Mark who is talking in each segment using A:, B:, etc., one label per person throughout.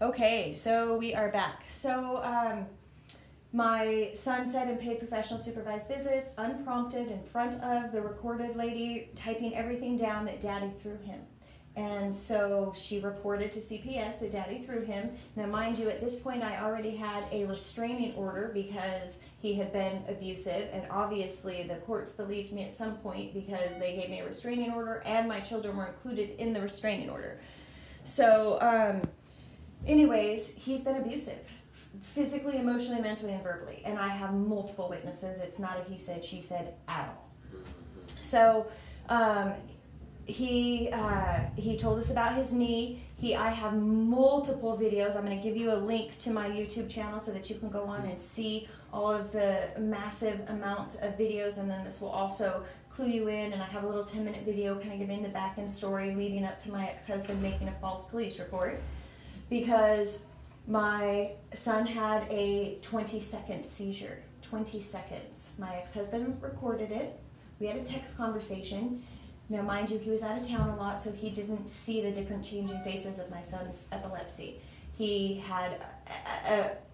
A: Okay, so we are back. So my son said and paid professional supervised visits, unprompted, in front of the recorded lady, typing everything down that Daddy threw him. And so she reported to CPS that Daddy threw him. Now, mind you, at this point, I already had a restraining order because he had been abusive, and obviously the courts believed me at some point because they gave me a restraining order, and my children were included in the restraining order. So, anyways, he's been abusive. Physically, emotionally, mentally, and verbally. And I have multiple witnesses. It's not a he said, she said at all. So he told us about his knee. I have multiple videos. I'm going to give you a link to my YouTube channel so that you can go on and see all of the massive amounts of videos. And then this will also clue you in. And I have a little 10-minute video kind of giving the back end story leading up to my ex-husband making a false police report. Because my son had a 20-second seizure. 20 seconds. My ex-husband recorded it. We had a text conversation. Now, mind you, he was out of town a lot, so he didn't see the different changing faces of my son's epilepsy. He had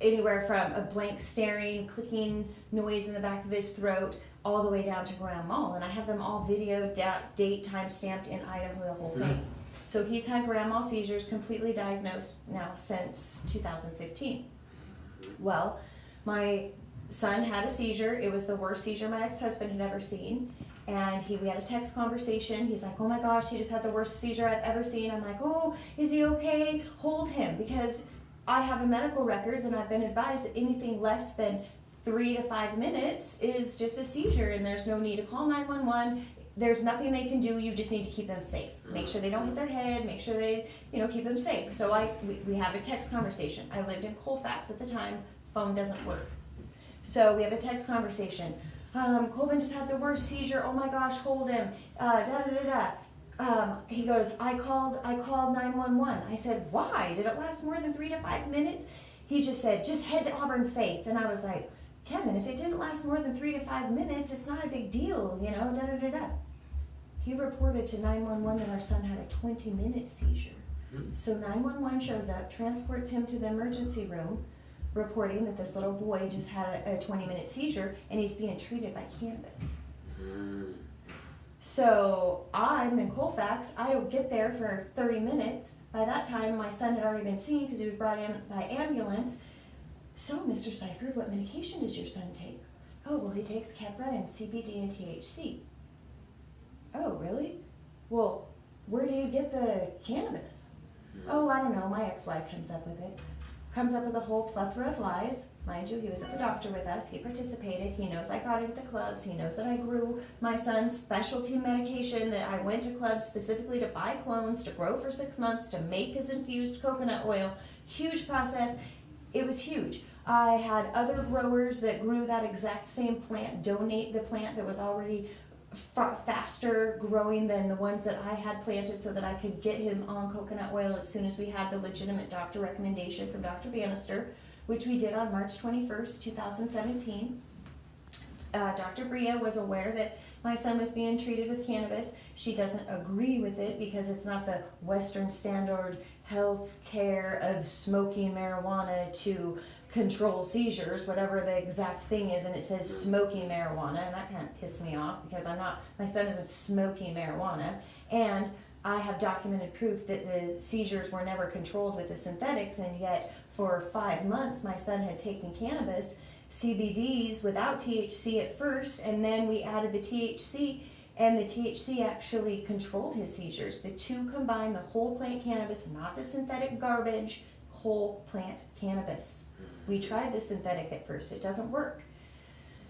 A: anywhere from a blank staring, clicking noise in the back of his throat, all the way down to grand mal. And I have them all video, date, time stamped in Idaho, the whole thing. So he's had grand mal seizures, completely diagnosed now since 2015. Well, my son had a seizure. It was the worst seizure my ex-husband had ever seen. And we had a text conversation. He's like, oh my gosh, he just had the worst seizure I've ever seen. I'm like, oh, is he okay? Hold him. Because I have a medical records and I've been advised that anything less than 3 to 5 minutes is just a seizure and there's no need to call 911. There's nothing they can do. You just need to keep them safe. Make sure they don't hit their head. Make sure they, keep them safe. So we have a text conversation. I lived in Colfax at the time. Phone doesn't work. So we have a text conversation. Colvin just had the worst seizure. Oh my gosh, hold him. He goes, I called 911. I said, why? Did it last more than 3 to 5 minutes? He just said, just head to Auburn Faith. And I was like, Kevin, if it didn't last more than 3 to 5 minutes, it's not a big deal, He reported to 911 that our son had a 20-minute seizure. So 911 shows up, transports him to the emergency room, reporting that this little boy just had a 20-minute seizure and he's being treated by cannabis. So I'm in Colfax. I don't get there for 30 minutes. By that time, my son had already been seen because he was brought in by ambulance. So, Mr. Sipherd, what medication does your son take? Oh, well, he takes Keppra and CBD and THC. Oh, really? Well, where do you get the cannabis? Oh, I don't know. My ex-wife comes up with it. Comes up with a whole plethora of lies. Mind you, he was at the doctor with us. He participated. He knows I got it at the clubs. He knows that I grew my son's specialty medication, that I went to clubs specifically to buy clones, to grow for 6 months, to make his infused coconut oil. Huge process. It was huge. I had other growers that grew that exact same plant donate the plant that was already faster growing than the ones that I had planted so that I could get him on coconut oil as soon as we had the legitimate doctor recommendation from Dr. Bannister, which we did on March 21st, 2017. Dr. Bria was aware that my son was being treated with cannabis. She doesn't agree with it because it's not the Western standard health care of smoking marijuana to control seizures, whatever the exact thing is, and it says smoking marijuana, and that kind of pissed me off because my son isn't smoking marijuana, and I have documented proof that the seizures were never controlled with the synthetics, and yet for 5 months my son had taken cannabis, CBDs without THC at first, and then we added the THC, and the THC actually controlled his seizures. The two combined, the whole plant cannabis, not the synthetic garbage, whole plant cannabis. We tried the synthetic at first. It doesn't work.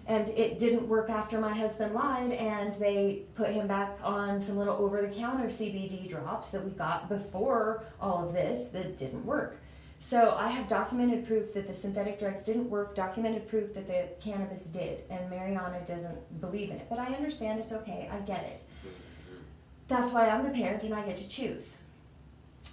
A: And it didn't work after my husband lied, and they put him back on some little over-the-counter CBD drops that we got before all of this that didn't work. So I have documented proof that the synthetic drugs didn't work, documented proof that the cannabis did, and Mariana doesn't believe in it. But I understand, it's okay, I get it. That's why I'm the parent and I get to choose.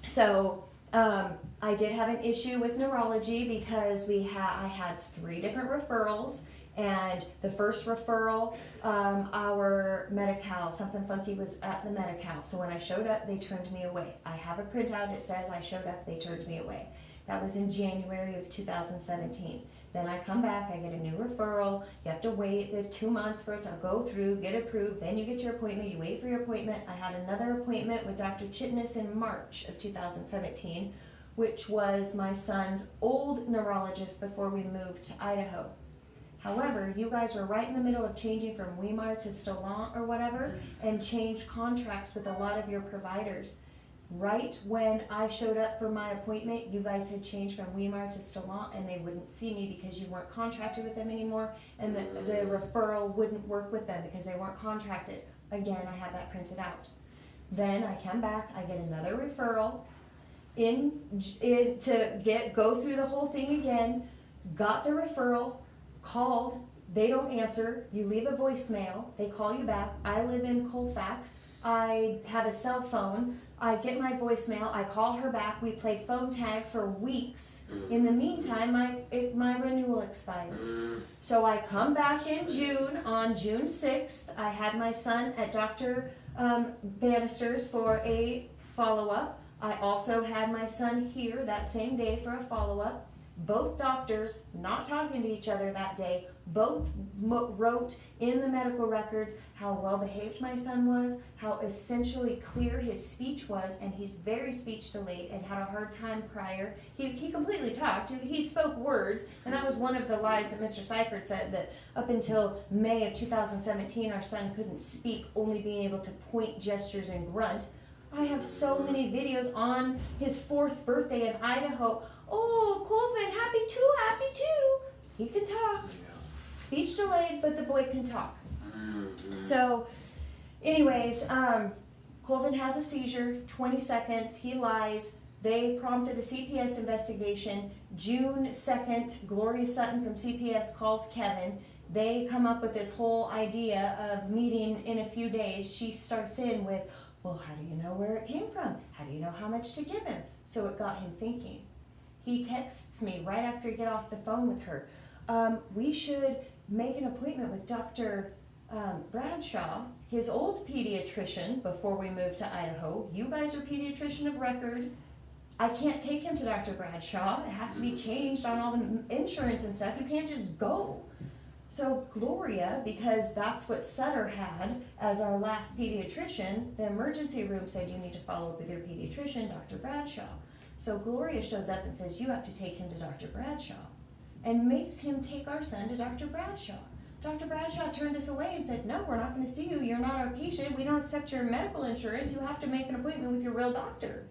A: So I did have an issue with neurology because I had 3 different referrals, and the first referral, our Medi-Cal, something funky was at the Medi-Cal. So when I showed up, they turned me away. I have a printout, it says I showed up, they turned me away. That was in January of 2017. Then I come back, I get a new referral. You have to wait the 2 months for it to go through, get approved. Then you get your appointment, you wait for your appointment. I had another appointment with Dr. Chitness in March of 2017, which was my son's old neurologist before we moved to Idaho. However, you guys were right in the middle of changing from Weimar to Stallant or whatever, and changed contracts with a lot of your providers. Right when I showed up for my appointment, you guys had changed from Weimar to Stallant, and they wouldn't see me because you weren't contracted with them anymore, and the referral wouldn't work with them because they weren't contracted. Again, I have that printed out. Then I come back, I get another referral to go through the whole thing again, got the referral, called, they don't answer, you leave a voicemail, they call you back. I live in Colfax, I have a cell phone, I get my voicemail, I call her back, we played phone tag for weeks. In the meantime, my renewal expired. So I come back in June, on June 6th, I had my son at Dr. Bannister's for a follow-up. I also had my son here that same day for a follow-up. Both doctors, not talking to each other that day, both wrote in the medical records how well behaved my son was, how essentially clear his speech was, and he's very speech delayed and had a hard time prior. He completely talked, he spoke words, and that was one of the lies that Mr. Sipherd said, that up until May of 2017 our son couldn't speak, only being able to point gestures and grunt. I have so many videos on his 4th birthday in Idaho. Oh, Colvin, happy too. He can talk. Speech delayed, but the boy can talk. So, anyways, Colvin has a seizure, 20 seconds, he lies. They prompted a CPS investigation. June 2nd, Gloria Sutton from CPS calls Kevin. They come up with this whole idea of meeting in a few days. She starts in with, well, how do you know where it came from? How do you know how much to give him? So it got him thinking. He texts me right after I get off the phone with her. We should make an appointment with Dr. Bradshaw, his old pediatrician, before we move to Idaho. You guys are pediatrician of record. I can't take him to Dr. Bradshaw. It has to be changed on all the insurance and stuff. You can't just go. So Gloria, because that's what Sutter had as our last pediatrician, the emergency room said you need to follow up with your pediatrician, Dr. Bradshaw. So Gloria shows up and says, you have to take him to Dr. Bradshaw, and makes him take our son to Dr. Bradshaw. Dr. Bradshaw turned us away and said, no, we're not going to see you. You're not our patient. We don't accept your medical insurance. You have to make an appointment with your real doctor.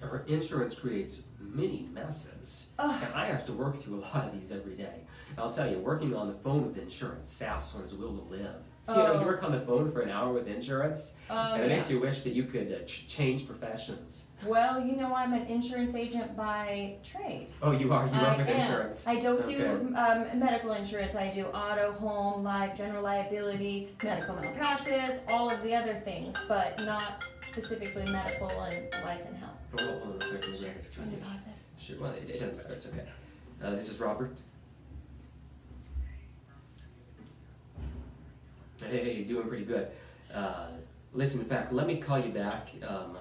B: Our insurance creates many messes. And I have to work through a lot of these every day. I'll tell you, working on the phone with insurance saps one's will to live. You know, you work on the phone for an hour with insurance, and it makes you wish that you could change professions.
A: Well, you know, I'm an insurance agent by trade.
B: Oh, you are? You work with insurance?
A: I don't do medical insurance. I do auto, home, life, general liability, medical malpractice, all of the other things, but not specifically medical and life and health.
B: Oh, hold on a quick.
A: Let me pause this.
B: Sure, well, it doesn't matter. It's okay. This is Robert. Hey, you're doing pretty good. Listen, in fact, let me call you back.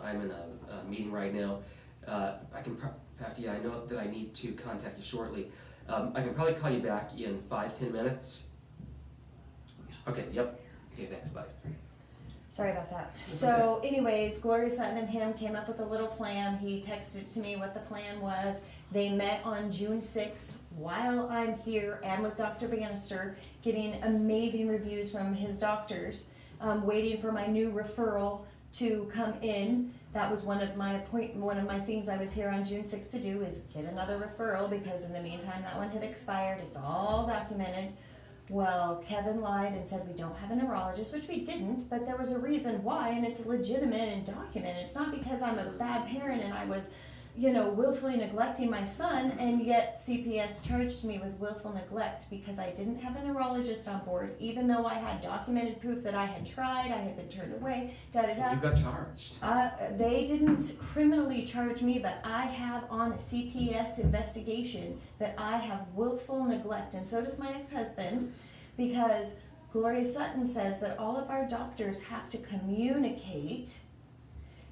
B: I'm in a meeting right now. I know that I need to contact you shortly. I can probably call you back in 5-10 minutes. Okay, yep. Okay, thanks, bye.
A: Sorry about that. So anyways, Gloria Sutton and him came up with a little plan. He texted to me what the plan was. They met on June 6th while I'm here and with Dr. Bannister, getting amazing reviews from his doctors, waiting for my new referral to come in. That was one of my things I was here on June 6th to do, is get another referral, because in the meantime that one had expired. It's all documented. Well, Kevin lied and said we don't have a neurologist, which we didn't, but there was a reason why, and it's legitimate and documented. It's not because I'm a bad parent and I was, willfully neglecting my son, and yet CPS charged me with willful neglect because I didn't have a neurologist on board, even though I had documented proof that I had tried, I had been turned away,
B: You got charged.
A: They didn't criminally charge me, but I have on a CPS investigation that I have willful neglect, and so does my ex-husband, because Gloria Sutton says that all of our doctors have to communicate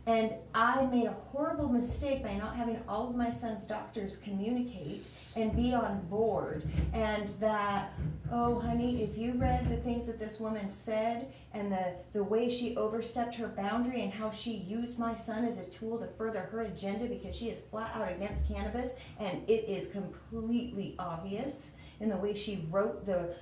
A: And I made a horrible mistake by not having all of my son's doctors communicate and be on board. And that, oh honey, if you read the things that this woman said and the way she overstepped her boundary and how she used my son as a tool to further her agenda because she is flat out against cannabis, and it is completely obvious in the way she wrote the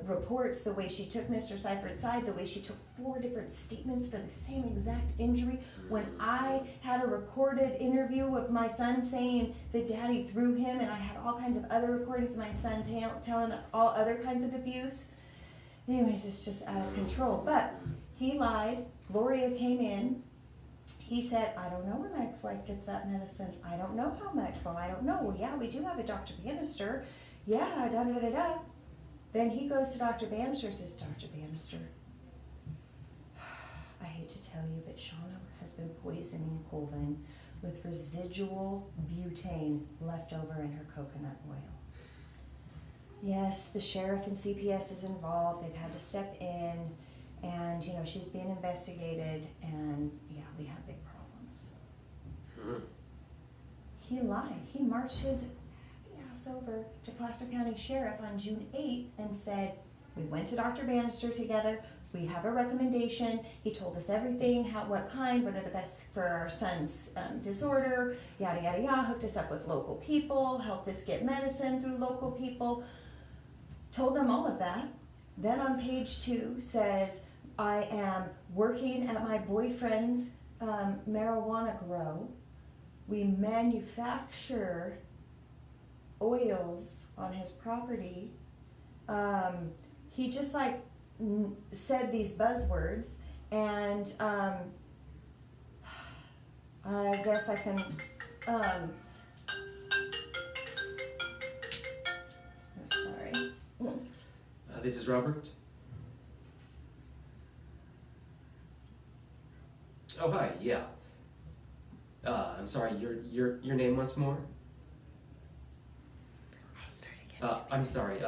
A: reports, the way she took Mr. Sipherd's side, the way she took 4 different statements for the same exact injury. When I had a recorded interview of my son saying that daddy threw him, and I had all kinds of other recordings of my son telling all other kinds of abuse. Anyways, it's just out of control. But he lied. Gloria came in. He said, I don't know where my ex-wife gets that medicine. I don't know how much. Well, I don't know. Well, yeah, we do have a Dr. Bannister. Yeah, da-da-da-da. Then he goes to Dr. Bannister, says, Dr. Bannister, I hate to tell you, but Shawna has been poisoning Colvin with residual butane left over in her coconut oil. Yes, the sheriff and CPS is involved. They've had to step in, and, you know, she's being investigated, and, yeah, we have big problems. He lied. He marched his over to Placer County Sheriff on June 8th and said, we went to Dr. Bannister together, we have a recommendation, he told us everything, what are the best for our son's disorder, yada yada yada, hooked us up with local people, helped us get medicine through local people, told them all of that. Then on page 2 says, I am working at my boyfriend's marijuana grow, we manufacture oils on his property. He just like said these buzzwords, and I guess I can I'm sorry.
B: This is Robert. Oh hi, yeah. I'm sorry. Your name once more.
A: I'll start again.
B: I'm sorry.